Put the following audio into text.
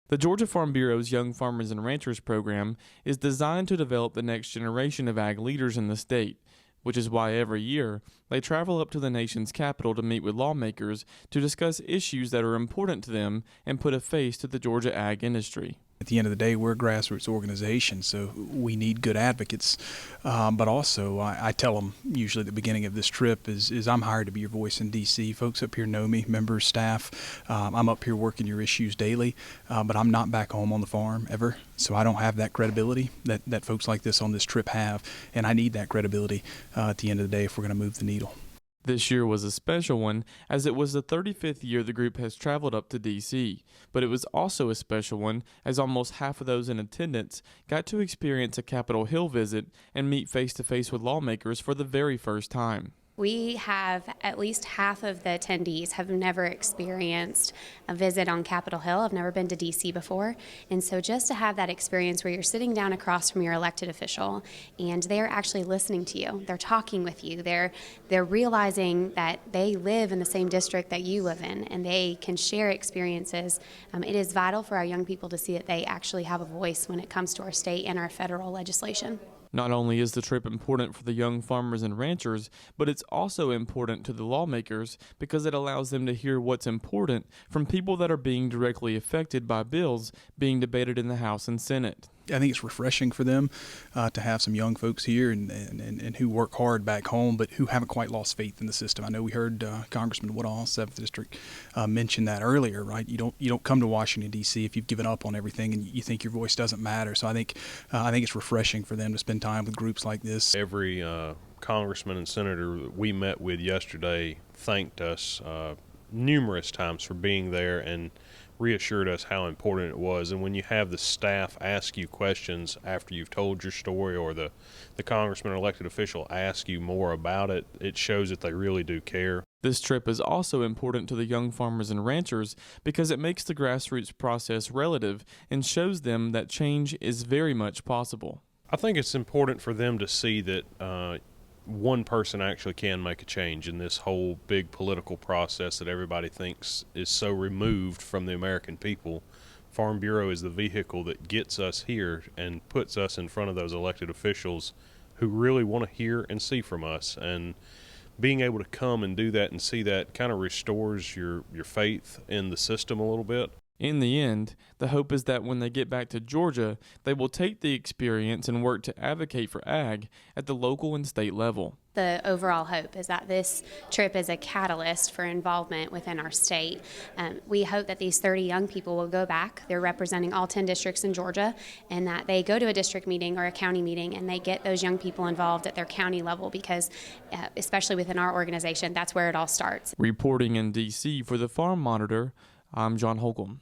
The Georgia Farm Bureau's Young Farmers and Ranchers program is designed to develop the next generation of ag leaders in the state, which is why every year they travel up to the nation's capital to meet with lawmakers to discuss issues that are important to them and put a face to the Georgia ag industry. At the end of the day, we're a grassroots organization, so we need good advocates. But also, I tell them usually at the beginning of this trip is I'm hired to be your voice in D.C. Folks up here know me, members, staff. I'm up here working your issues daily, but I'm not back home on the farm ever. So I don't have that credibility that folks like this on this trip have, and I need that credibility at the end of the day if we're going to move the needle. This year was a special one, as it was the 35th year the group has traveled up to D.C., but it was also a special one as almost half of those in attendance got to experience a Capitol Hill visit and meet face-to-face with lawmakers for the very first time. We have at least half of the attendees have never experienced a visit on Capitol Hill. I've never been to D.C. before. And so just to have that experience where you're sitting down across from your elected official and they're actually listening to you, they're talking with you, they're realizing that they live in the same district that you live in and they can share experiences. It is vital for our young people to see that they actually have a voice when it comes to our state and our federal legislation. Not only is the trip important for the young farmers and ranchers, but it's also important to the lawmakers because it allows them to hear what's important from people that are being directly affected by bills being debated in the House and Senate. I think it's refreshing for them to have some young folks here and who work hard back home, but who haven't quite lost faith in the system. I know we heard Congressman Woodall, 7th District, mention that earlier, right? You don't come to Washington, D.C. if you've given up on everything and you think your voice doesn't matter. So I think it's refreshing for them to spend time with groups like this. Every congressman and senator that we met with yesterday thanked us numerous times for being there and reassured us how important it was. And when you have the staff ask you questions after you've told your story, or the congressman or elected official ask you more about it, it shows that they really do care. This trip is also important to the young farmers and ranchers because it makes the grassroots process relative and shows them that change is very much possible. I think it's important for them to see that one person actually can make a change in this whole big political process that everybody thinks is so removed from the American people. Farm Bureau is the vehicle that gets us here and puts us in front of those elected officials who really want to hear and see from us. And being able to come and do that and see that kind of restores your faith in the system a little bit. In the end, the hope is that when they get back to Georgia, they will take the experience and work to advocate for ag at the local and state level. The overall hope is that this trip is a catalyst for involvement within our state. We hope that these 30 young people will go back. They're representing all 10 districts in Georgia, and that they go to a district meeting or a county meeting and they get those young people involved at their county level because, especially within our organization, that's where it all starts. Reporting in D.C. for the Farm Monitor, I'm John Holcomb.